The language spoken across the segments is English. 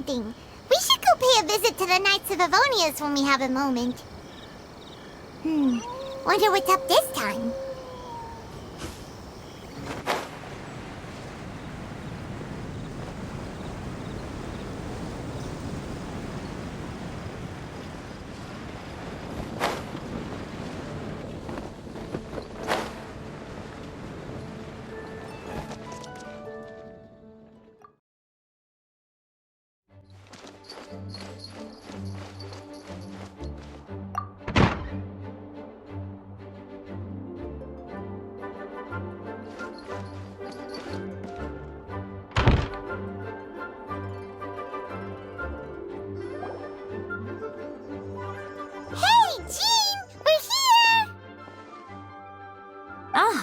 something. We should go pay a visit to the Knights of Avonius when we have a moment. Wonder what's up this time.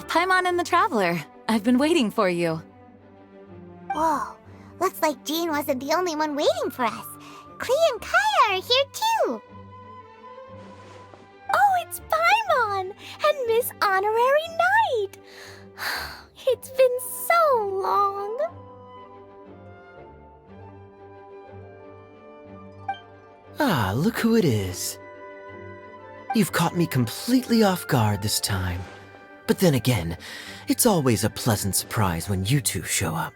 Paimon and the Traveler. I've been waiting for you. Whoa, looks like Jean wasn't the only one waiting for us. Klee and Kaya are here too. Oh, it's Paimon and Miss Honorary Knight. It's been so long. Ah, look who it is. You've caught me completely off guard this time. But then again, it's always a pleasant surprise when you two show up.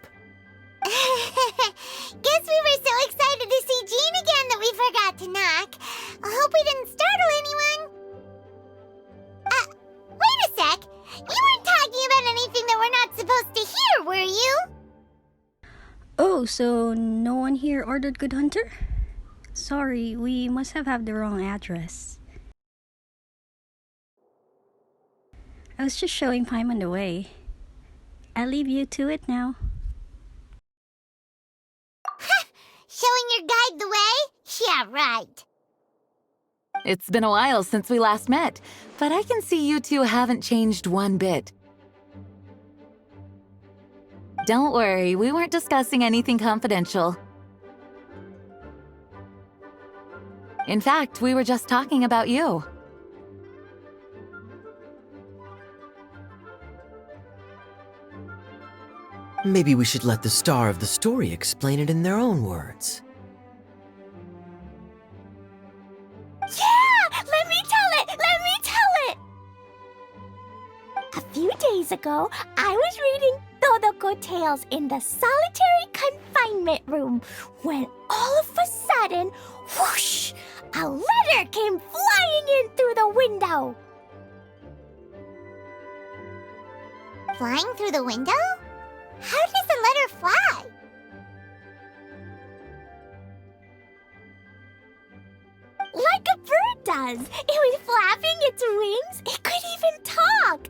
Guess we were so excited to see Jean again that we forgot to knock. I hope we didn't startle anyone. Wait a sec. You weren't talking about anything that we're not supposed to hear, were you? Oh, so no one here ordered Good Hunter? Sorry, we must have the wrong address. I was just showing Paimon the way. I'll leave you to it now. Showing your guide the way? Yeah, right. It's been a while since we last met, but I can see you two haven't changed one bit. Don't worry, we weren't discussing anything confidential. In fact, we were just talking about you. Maybe we should let the star of the story explain it in their own words. Yeah! Let me tell it! Let me tell it! A few days ago, I was reading Todoko Tales in the solitary confinement room when all of a sudden, whoosh! A letter came flying in through the window. Flying through the window? How does a letter fly? Like a bird does. It was flapping its wings. It could even talk.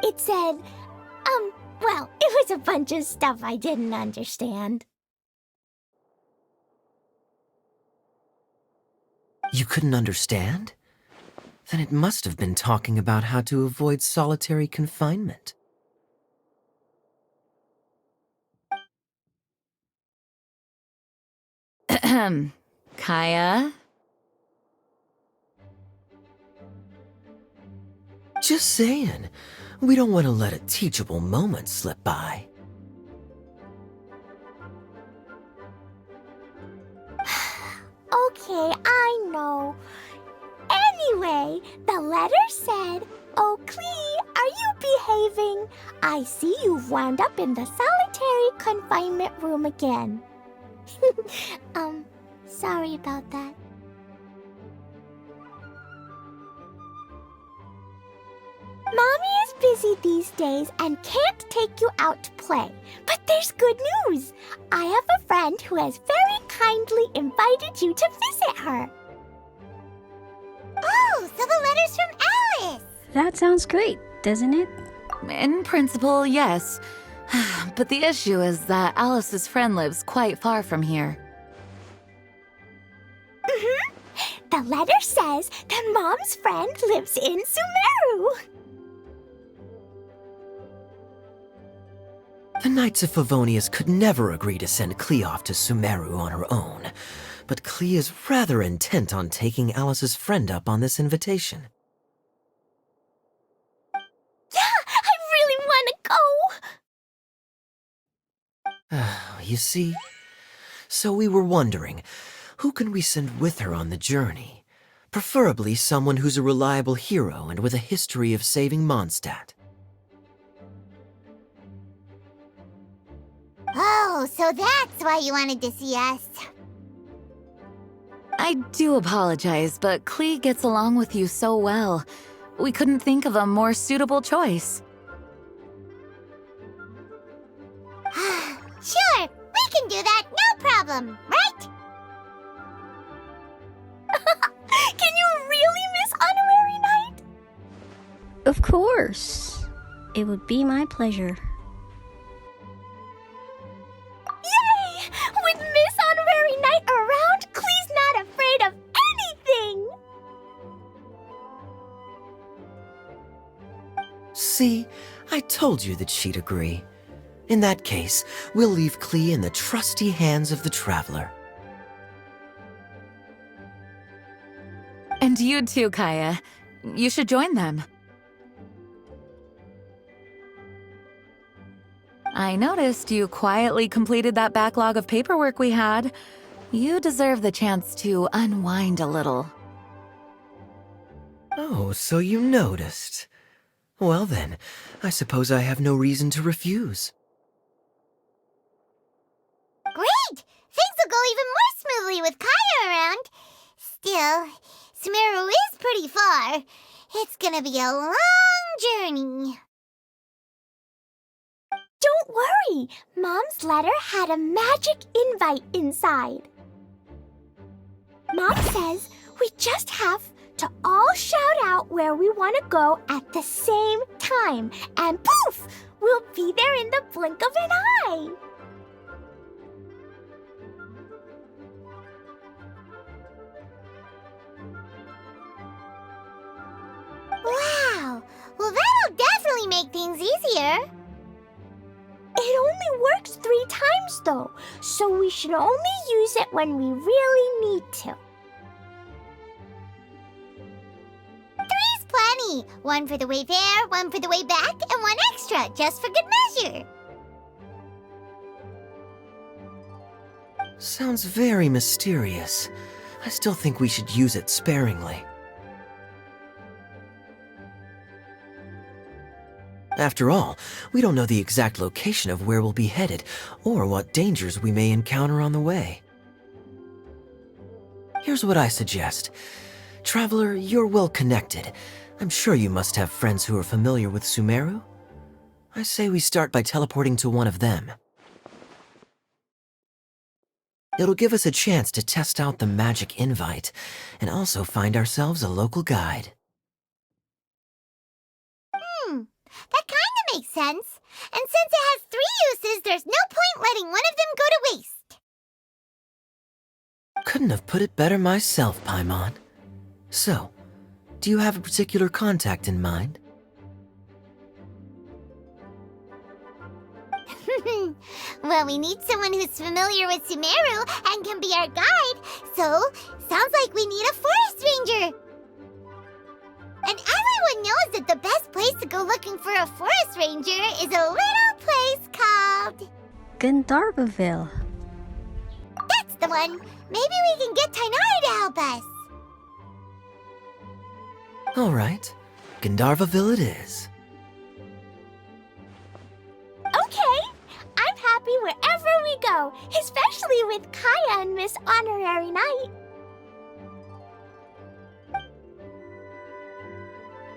It said, well, it was a bunch of stuff I didn't understand. You couldn't understand? Then it must have been talking about how to avoid solitary confinement. Kaya? Just saying, we don't want to let a teachable moment slip by. Okay, I know. Anyway, the letter said, "Oh, Klee, are you behaving? I see you've wound up in the solitary confinement room again." Sorry about that. Mommy is busy these days and can't take you out to play. But there's good news. I have a friend who has very kindly invited you to visit her. Oh, so the letter's from Alice! That sounds great, doesn't it? In principle, yes. But the issue is that Alice's friend lives quite far from here. The letter says that Mom's friend lives in Sumeru. The Knights of Favonius could never agree to send Klee off to Sumeru on her own, but Klee is rather intent on taking Alice's friend up on this invitation. Yeah, I really want to go. you see? So we were wondering, who can we send with her on the journey? Preferably someone who's a reliable hero and with a history of saving Mondstadt. Oh, so that's why you wanted to see us. I do apologize, but Klee gets along with you so well. We couldn't think of a more suitable choice. Sure, we can do that, no problem, right? Can you really miss Honorary Night? Of course. It would be my pleasure. Yay! With Miss Honorary Night around, Klee's not afraid of anything! See, I told you that she'd agree. In that case, we'll leave Klee in the trusty hands of the Traveler. And you too, Kaya. You should join them. I noticed you quietly completed that backlog of paperwork we had. You deserve the chance to unwind a little. Oh, so you noticed. Well then, I suppose I have no reason to refuse. Great! Things will go even more smoothly with Kaya around. Still, Sumeru is pretty far. It's gonna be a long journey. Don't worry, Mom's letter had a magic invite inside. Mom says we just have to all shout out where we want to go at the same time, and poof, we'll be there in the blink of an eye. Wow! Well, that'll definitely make things easier. It only works 3 times though, so we should only use it when we really need to. 3's plenty. 1 for the way there, 1 for the way back, and 1 extra, just for good measure. Sounds very mysterious. I still think we should use it sparingly. After all, we don't know the exact location of where we'll be headed, or what dangers we may encounter on the way. Here's what I suggest. Traveler, you're well connected. I'm sure you must have friends who are familiar with Sumeru. I say we start by teleporting to one of them. It'll give us a chance to test out the magic invite, and also find ourselves a local guide. That kinda makes sense. And since it has 3 uses, there's no point letting one of them go to waste. Couldn't have put it better myself, Paimon. So, do you have a particular contact in mind? Well, we need someone who's familiar with Sumeru and can be our guide, so sounds like we need a forest ranger. And everyone knows that the best place to go looking for a forest ranger is a little place called... Gandharvaville. That's the one! Maybe we can get Tainari to help us. All right, Gandharvaville it is. Okay, I'm happy wherever we go, especially with Kaya and Miss Honorary Night.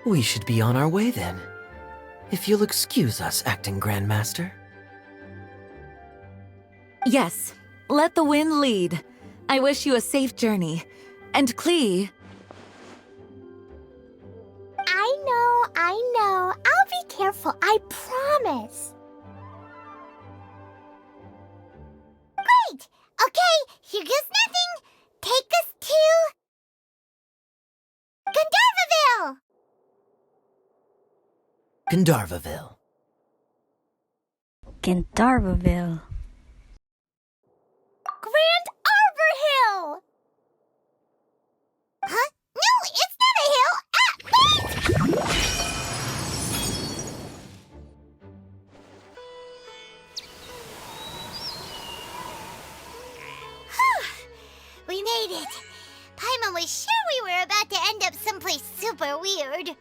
We should be on our way then. If you'll excuse us, Acting Grandmaster. Yes, let the wind lead. I wish you a safe journey. And Klee... I know. I'll be careful, I promise. Great! Okay, here goes nothing. Take us to... Gandharvaville! Gandharvaville. Gandharvaville. Grand Arbor Hill! Huh? No, it's not a hill! Ah, wait! sure we were about to end up someplace super weird.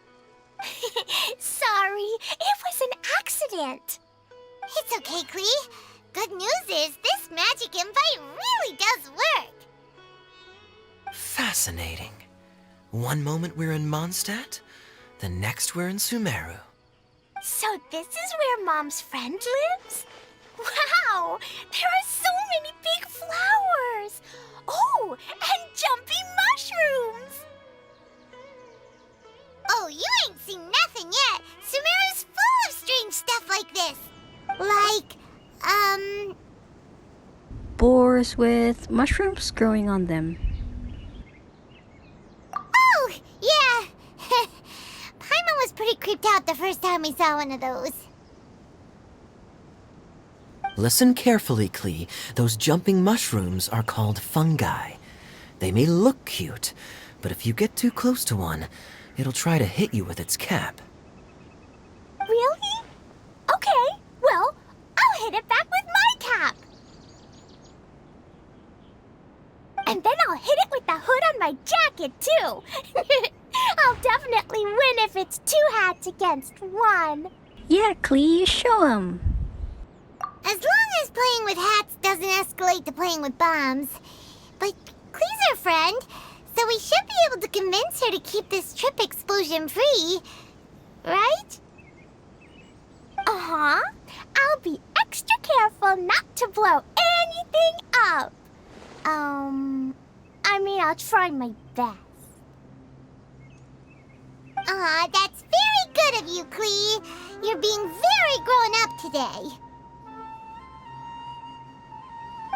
Sorry, it was an accident. It's okay, Klee. Good news is this magic invite really does work. Fascinating. One moment we're in Mondstadt, the next we're in Sumeru. So this is where Mom's friend lives? Wow, there are so many big flowers. Oh, and jumpy mushrooms. Oh, you ain't seen nothing yet. Sumeru's full of strange stuff like this. Like, Boars with mushrooms growing on them. Oh, yeah. Paimon was pretty creeped out the first time we saw one of those. Listen carefully, Klee. Those jumping mushrooms are called fungi. They may look cute, but if you get too close to one, it'll try to hit you with its cap. Really? Okay, well, I'll hit it back with my cap. And then I'll hit it with the hood on my jacket, too. I'll definitely win if it's 2 hats against 1. Yeah, Klee, show 'em. As long as playing with hats doesn't escalate to playing with bombs. But Klee's our friend, so we should be able to convince her to keep this trip explosion-free. Right? Uh-huh. I'll be extra careful not to blow anything up. I'll try my best. Aw, that's very good of you, Klee. You're being very grown up today.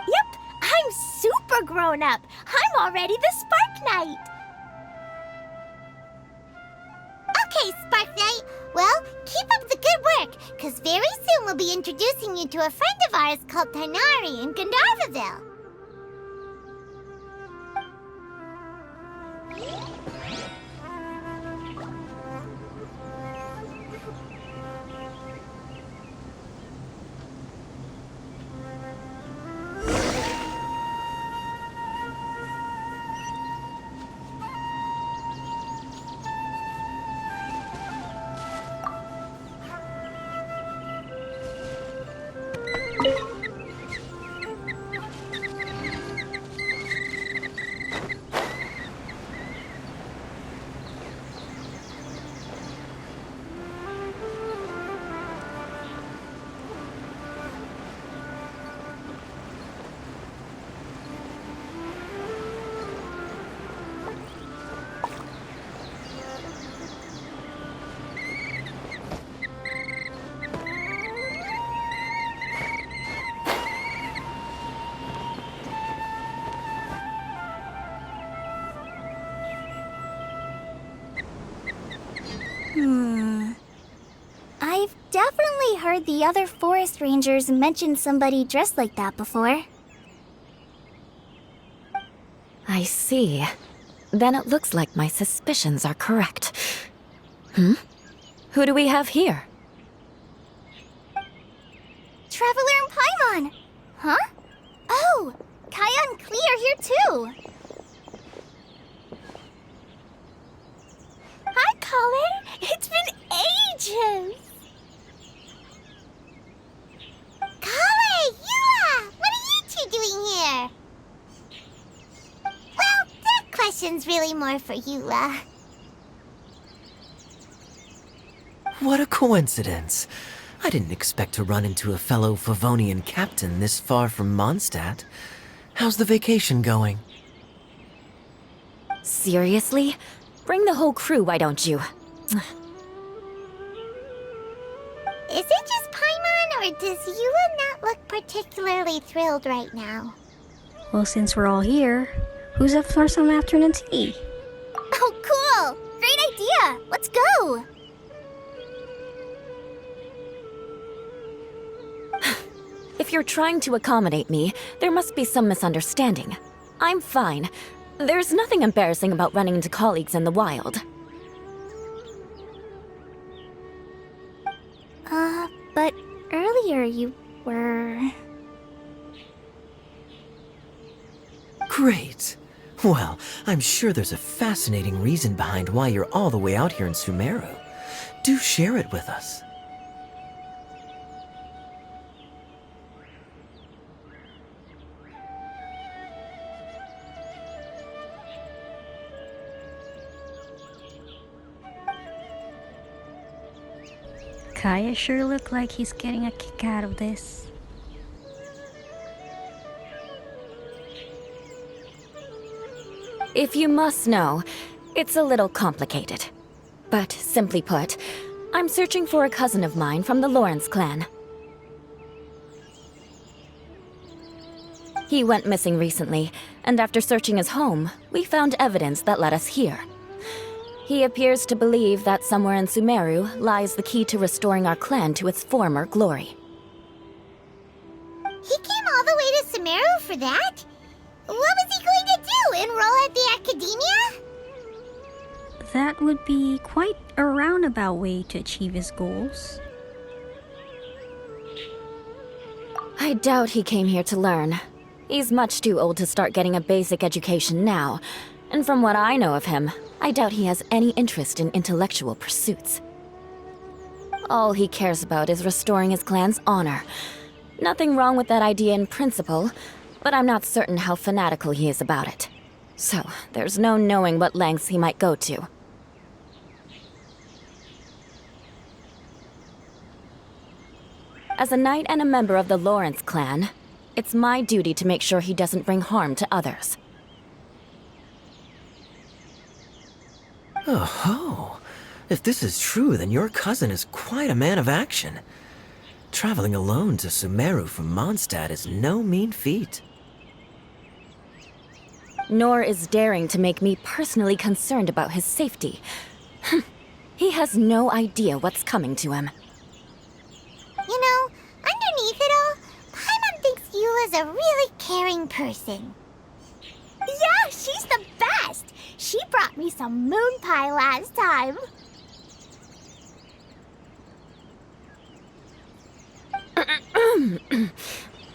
Yep, I'm super grown up. I'm already the Spark Knight. Okay, Spark Knight. Well, keep up the good work, because very soon we'll be introducing you to a friend of ours called Tighnari in Gandharvaville. I've definitely heard the other forest rangers mention somebody dressed like that before. I see. Then it looks like my suspicions are correct. Who do we have here? Traveler and Paimon! Huh? Oh, Kaya and Klee are here too. Hi, Colin. It's been ages. Kale, Yua! What are you two doing here? Well, that question's really more for Yua. What a coincidence. I didn't expect to run into a fellow Favonian captain this far from Mondstadt. How's the vacation going? Seriously? Bring the whole crew, why don't you? Is it just Paimon, or does Yua not look particularly thrilled right now? Well, since we're all here, who's up for some afternoon tea? Oh, cool. Great idea. Let's go. If you're trying to accommodate me, there must be some misunderstanding. I'm fine. There's nothing embarrassing about running into colleagues in the wild. But earlier you were... Great. Well, I'm sure there's a fascinating reason behind why you're all the way out here in Sumeru. Do share it with us. Kaya sure look like he's getting a kick out of this. If you must know, it's a little complicated. But simply put, I'm searching for a cousin of mine from the Lawrence clan. He went missing recently, and after searching his home, we found evidence that led us here. He appears to believe that somewhere in Sumeru lies the key to restoring our clan to its former glory. He came all the way to Sumeru for that? What was he going to do? Enroll at the academia? That would be quite a roundabout way to achieve his goals. I doubt he came here to learn. He's much too old to start getting a basic education now. And from what I know of him, I doubt he has any interest in intellectual pursuits. All he cares about is restoring his clan's honor. Nothing wrong with that idea in principle, but I'm not certain how fanatical he is about it. So, there's no knowing what lengths he might go to. As a knight and a member of the Lawrence clan, it's my duty to make sure he doesn't bring harm to others. Oh, if this is true, then your cousin is quite a man of action. Traveling alone to Sumeru from Mondstadt is no mean feat. Nor is daring to make me personally concerned about his safety. He has no idea what's coming to him. You know, underneath it all, Paimon thinks you as a really caring person. Yeah, she's the best! She brought me some moon pie last time.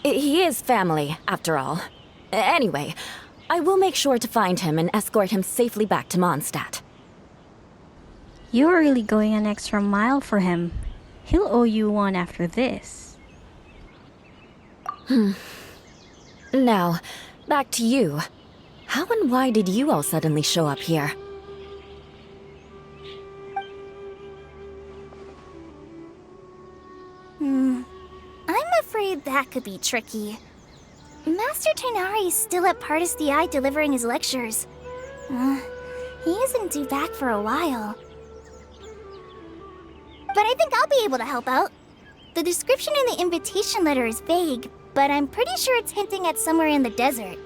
He is family, after all. Anyway, I will make sure to find him and escort him safely back to Mondstadt. You're really going an extra mile for him. He'll owe you one after this. Now, back to you. How and why did you all suddenly show up here? I'm afraid that could be tricky. Master Tighnari's still at Pardus Eye delivering his lectures. He isn't due back for a while. But I think I'll be able to help out. The description in the invitation letter is vague, but I'm pretty sure it's hinting at somewhere in the desert.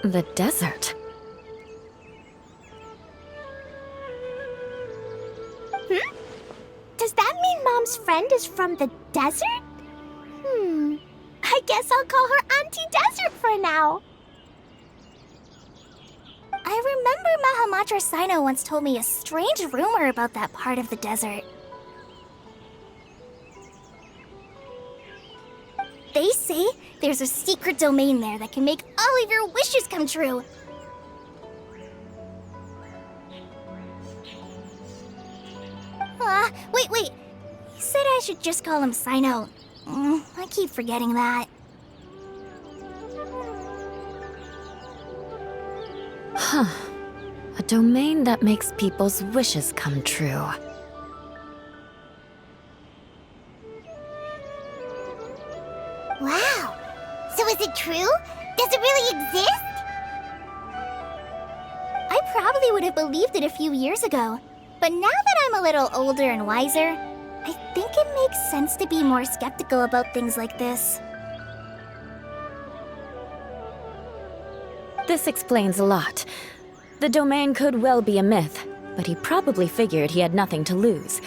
The desert? Does that mean Mom's friend is from the desert? I guess I'll call her Auntie Desert for now. I remember Mahamatra Sino once told me a strange rumor about that part of the desert. They say there's a secret domain there that can make all of your wishes come true. Wait. He said I should just call him Sino. I keep forgetting that. A domain that makes people's wishes come true. Wow. So is it true? Does it really exist? I probably would have believed it a few years ago. But now that I'm a little older and wiser, I think it makes sense to be more skeptical about things like this. This explains a lot. The domain could well be a myth, but he probably figured he had nothing to lose.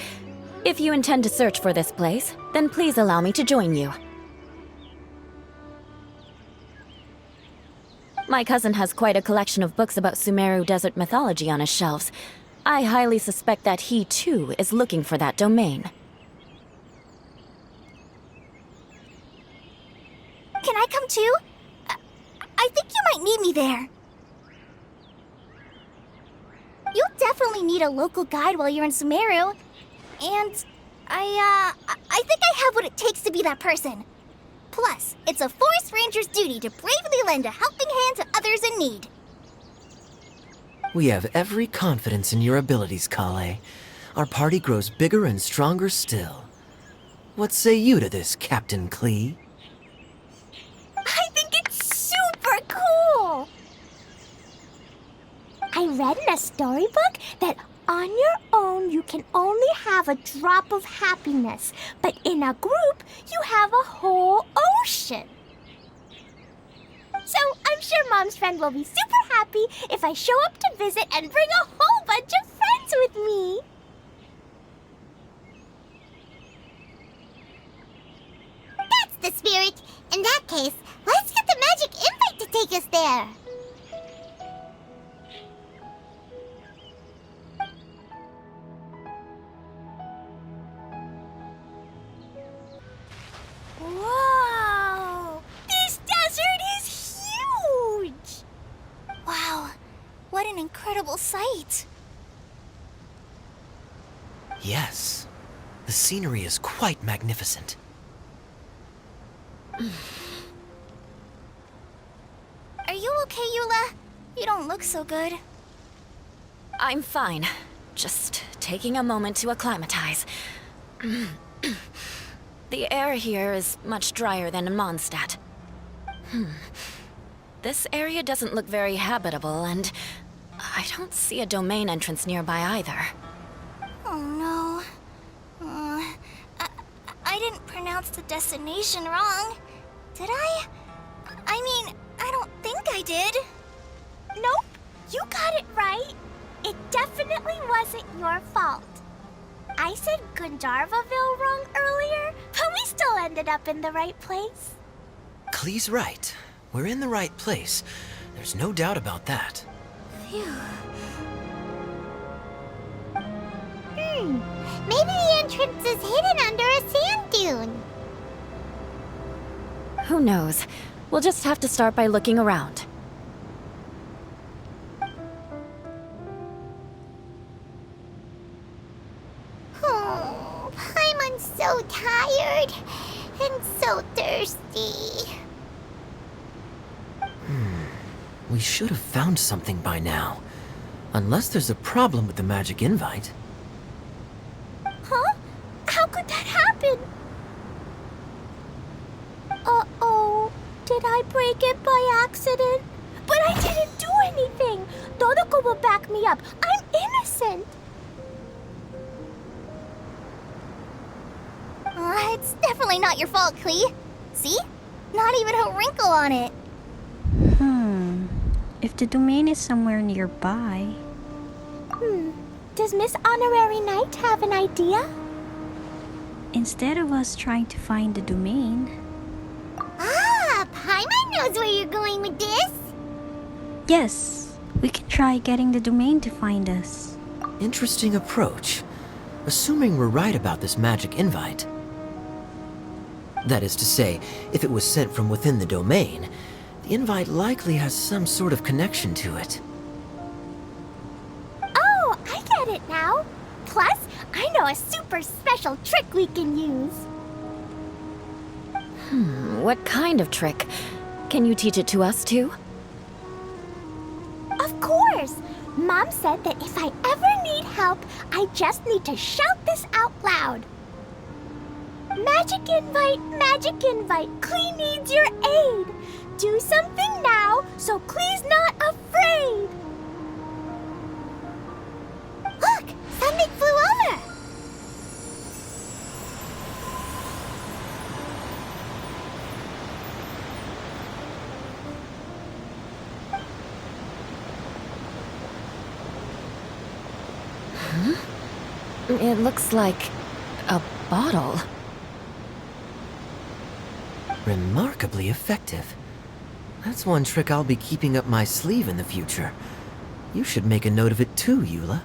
If you intend to search for this place, then please allow me to join you. My cousin has quite a collection of books about Sumeru desert mythology on his shelves. I highly suspect that he, too, is looking for that domain. Can I come too? might need me there. You'll definitely need a local guide while you're in Sumeru. And I think I have what it takes to be that person. Plus, it's a forest ranger's duty to bravely lend a helping hand to others in need. We have every confidence in your abilities, Kale. Our party grows bigger and stronger still. What say you to this, Captain Klee? I think it's super cool! I read in a storybook that on your own you can only have a drop of happiness, but in a group you have a whole ocean. So I'm sure Mom's friend will be super happy if I show up to visit and bring a whole bunch of friends with me. That's the spirit. In that case, let's get the magic invite to take us there. Whoa! This desert is huge! Wow, what an incredible sight. Yes. The scenery is quite magnificent. Are you okay, Eula? You don't look so good. I'm fine. Just taking a moment to acclimatize. The air here is much drier than in Mondstadt. This area doesn't look very habitable, and I don't see a domain entrance nearby either. Oh no. I didn't pronounce the destination wrong. Did I? I mean, I don't think I did. Nope, you got it right. It definitely wasn't your fault. I said Gundarvaville wrong earlier, but we still ended up in the right place. Klee's right. We're in the right place. There's no doubt about that. Phew. Maybe the entrance is hidden under a sand dune. Who knows? We'll just have to start by looking around. Oh, Paimon's so tired and so thirsty. We should have found something by now. Unless there's a problem with the magic invite. Huh? How could that happen? Uh-oh. Did I break it by accident? But I didn't do anything. Todoko will back me up. I'm innocent. It's definitely not your fault, Klee. See? Not even a wrinkle on it. If the domain is somewhere nearby... Does Miss Honorary Knight have an idea? Instead of us trying to find the domain... Ah, Paimon knows where you're going with this. Yes, we can try getting the domain to find us. Interesting approach. Assuming we're right about this magic invite. That is to say, if it was sent from within the domain, the invite likely has some sort of connection to it. Oh, I get it now. Plus, I know a super special trick we can use. What kind of trick? Can you teach it to us too? Of course! Mom said that if I ever need help, I just need to shout this out loud. Magic invite, Klee needs your aid. Do something now so Klee's not afraid. Look, something flew over. It looks like a bottle. Remarkably effective. That's one trick I'll be keeping up my sleeve in the future. You should make a note of it too, Eula.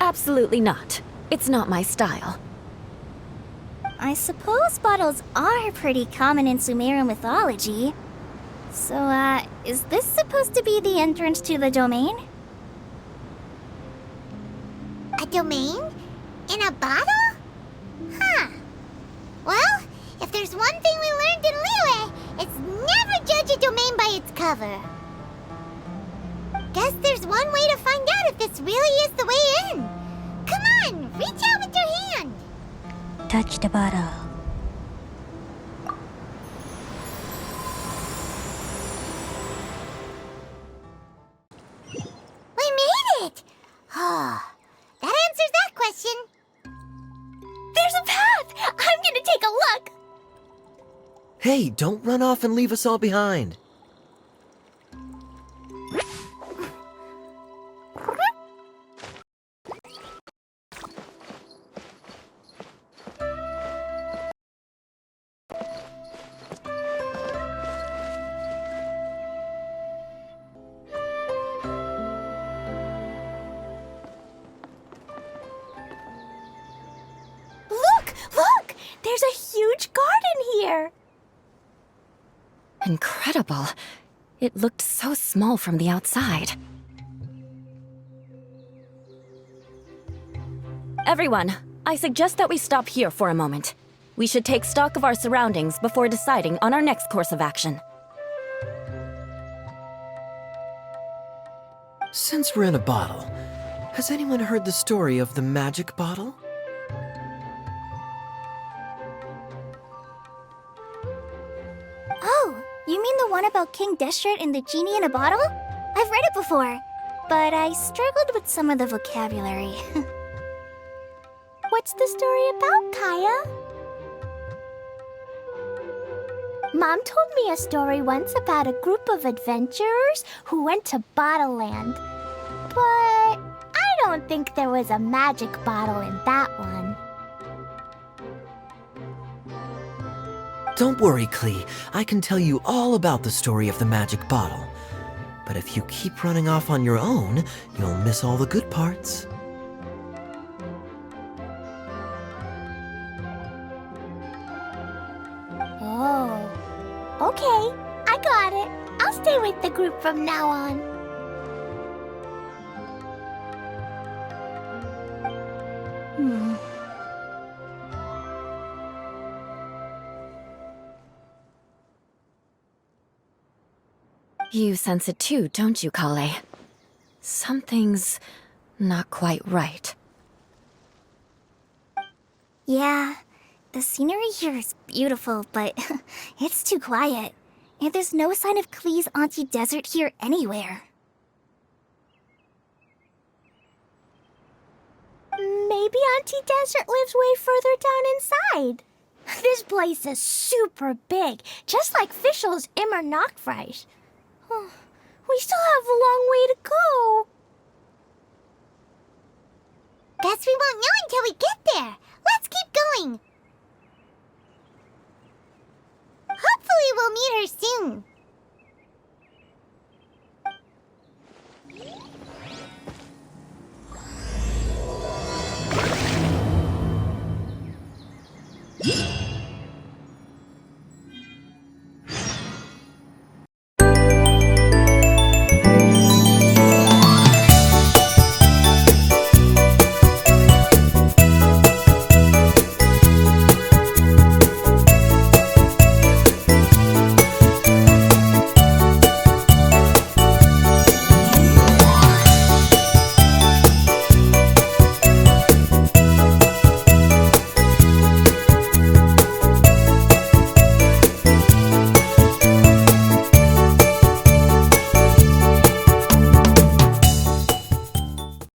Absolutely not. It's not my style. I suppose bottles are pretty common in Sumeru mythology. So, is this supposed to be the entrance to the domain? A domain? In a bottle? Huh. Well, if there's one thing we learned in Liyue, it's never judge a domain by its cover. Guess there's one way to find out if this really is the way in. Come on, reach out with your hand. Touch the bottle. We made it! Oh, that answers that question. There's a path! I'm gonna take a look! Hey, don't run off and leave us all behind. Look! There's a huge garden here! Incredible. It looked so small from the outside. Everyone, I suggest that we stop here for a moment. We should take stock of our surroundings before deciding on our next course of action. Since we're in a bottle, has anyone heard the story of the magic bottle? Oh, you mean the one about King Deshret and the genie in a bottle? I've read it before, but I struggled with some of the vocabulary. What's the story about, Kaya? Mom told me a story once about a group of adventurers who went to Bottle Land. But I don't think there was a magic bottle in that one. Don't worry, Klee. I can tell you all about the story of the magic bottle. But if you keep running off on your own, you'll miss all the good parts. Oh. Okay, I got it. I'll stay with the group from now on. You sense it too, don't you, Kale? Something's not quite right. Yeah, the scenery here is beautiful, but it's too quiet. And there's no sign of Klee's Auntie Desert here anywhere. Maybe Auntie Desert lives way further down inside. This place is super big, just like Fischl's Immer Nachtreich. We still have a long way to go. Guess we won't know until we get there. Let's keep going. Hopefully we'll meet her soon.